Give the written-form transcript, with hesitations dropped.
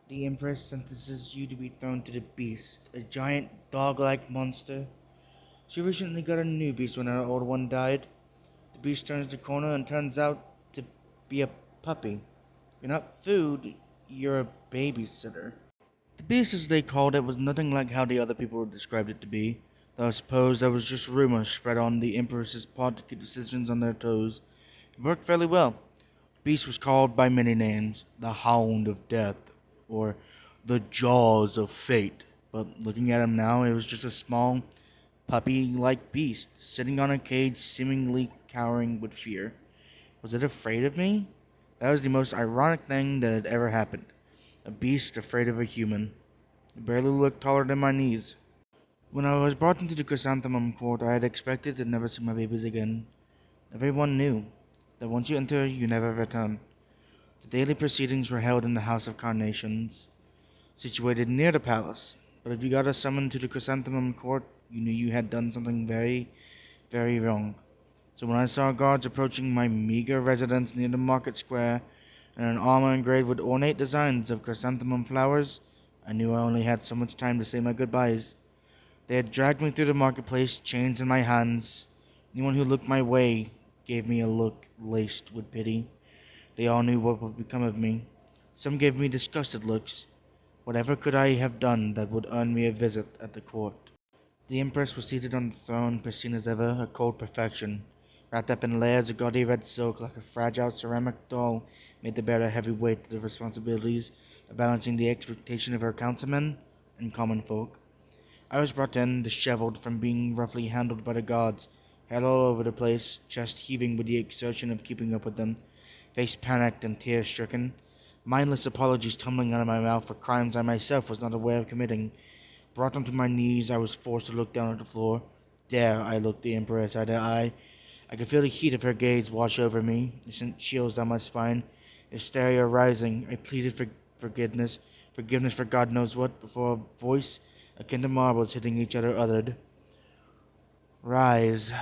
The Empress sentences you to be thrown to the beast, a giant dog-like monster. She recently got a new beast when her old one died. The beast turns the corner and turns out to be a puppy. You're not food, you're a babysitter. The beast, as they called it, was nothing like how the other people described it to be, though I suppose that was just rumors spread on the Empress's part to keep decisions on their toes. It worked fairly well. The beast was called by many names: the Hound of Death, or the Jaws of Fate, but looking at him now, it was just a small, puppy-like beast, sitting on a cage, seemingly cowering with fear. Was it afraid of me? That was the most ironic thing that had ever happened. A beast afraid of a human. It barely looked taller than my knees. When I was brought into the Chrysanthemum court, I had expected to never see my babies again. Everyone knew that once you enter, you never return. The daily proceedings were held in the House of Carnations, situated near the palace. But if you got a summon to the Chrysanthemum court, you knew you had done something very, very wrong. So when I saw guards approaching my meager residence near the market square, and an armor engraved with ornate designs of chrysanthemum flowers, I knew I only had so much time to say my goodbyes. They had dragged me through the marketplace, chains in my hands. Anyone who looked my way gave me a look laced with pity. They all knew what would become of me. Some gave me disgusted looks. Whatever could I have done that would earn me a visit at the court? The Empress was seated on the throne, pristine as ever, her cold perfection. Wrapped up in layers of gaudy red silk like a fragile ceramic doll, made to bear a heavy weight of the responsibilities of balancing the expectation of her councilmen and common folk. I was brought in, disheveled from being roughly handled by the guards, head all over the place, chest heaving with the exertion of keeping up with them, face panicked and tear-stricken, mindless apologies tumbling out of my mouth for crimes I myself was not aware of committing. Brought onto my knees, I was forced to look down at the floor. There, I looked the Empress eye to eye. I could feel the heat of her gaze wash over me. It sent chills down my spine. Hysteria rising, I pleaded for forgiveness for God knows what, before a voice akin to marbles hitting each other uttered, "Rise."